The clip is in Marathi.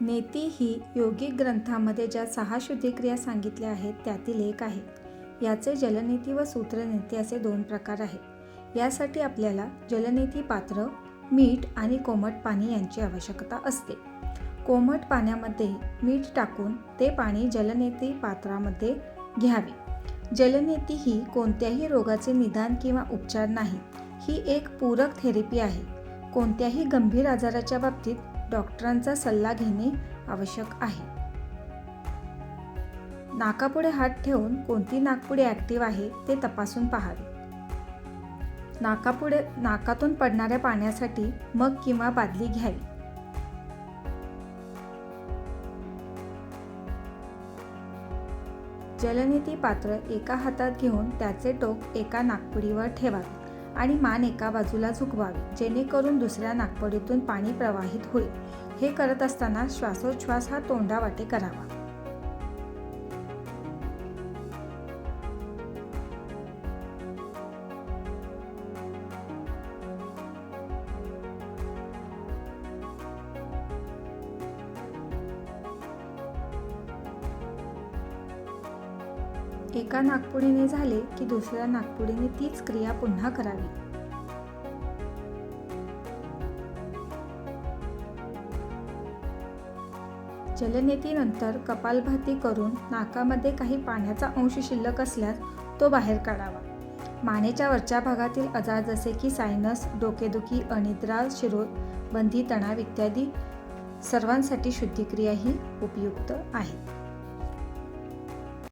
नेती ही योगिक ग्रंथामध्ये ज्या 6 शुद्धिक्रिया सांगितल्या आहेत त्यातील एक आहे. याचे जलनेती व सूत्रनेती असे 2 प्रकार आहेत. यासाठी आपल्याला जलनेती पात्र, मीठ आणि कोमट पाणी यांची आवश्यकता असते. कोमट पाण्यामध्ये मीठ टाकून ते पाणी जलनेती पात्रामध्ये घ्यावे. जलनेती ही कोणत्याही रोगाचे निदान किंवा उपचार नाही. ही एक पूरक थेरपी आहे. कोणत्याही गंभीर आजाराच्या बाबतीत डॉक्टरांचा सल्ला घेणे आवश्यक आहे. नाकापुढे हात ठेवून कोणती नाकपुडी ॲक्टिव्ह आहे ते तपासून पाहावे. नाकातून पडणाऱ्या पाण्यासाठी मग किंवा बादली घ्यावी. जलनेती पात्र एका हातात घेऊन त्याचे टोक एका नाकपुडीवर ठेवावे आणि मान एका बाजूला झुकवावी, जेणेकरून दुसऱ्या नाकपुडीतून पाणी प्रवाहित होईल. हे करत असताना श्वासोच्छ्वास हा तोंडावाटे करावा. एका नाकपुडीने झाले की दुसऱ्या नाकपुडीने तीच क्रिया पुन्हा करावी. जलनेतीनंतर कपालभाती करून नाकामध्ये काही पाण्याचा अंश शिल्लक असल्यास तो बाहेर काढावा. मानेच्या वरच्या भागातील आजार जसे की सायनस, डोकेदुखी, अनिद्रा, शिरोबंदी, तणाव इत्यादी सर्वांसाठी शुद्धिक्रिया ही उपयुक्त आहे.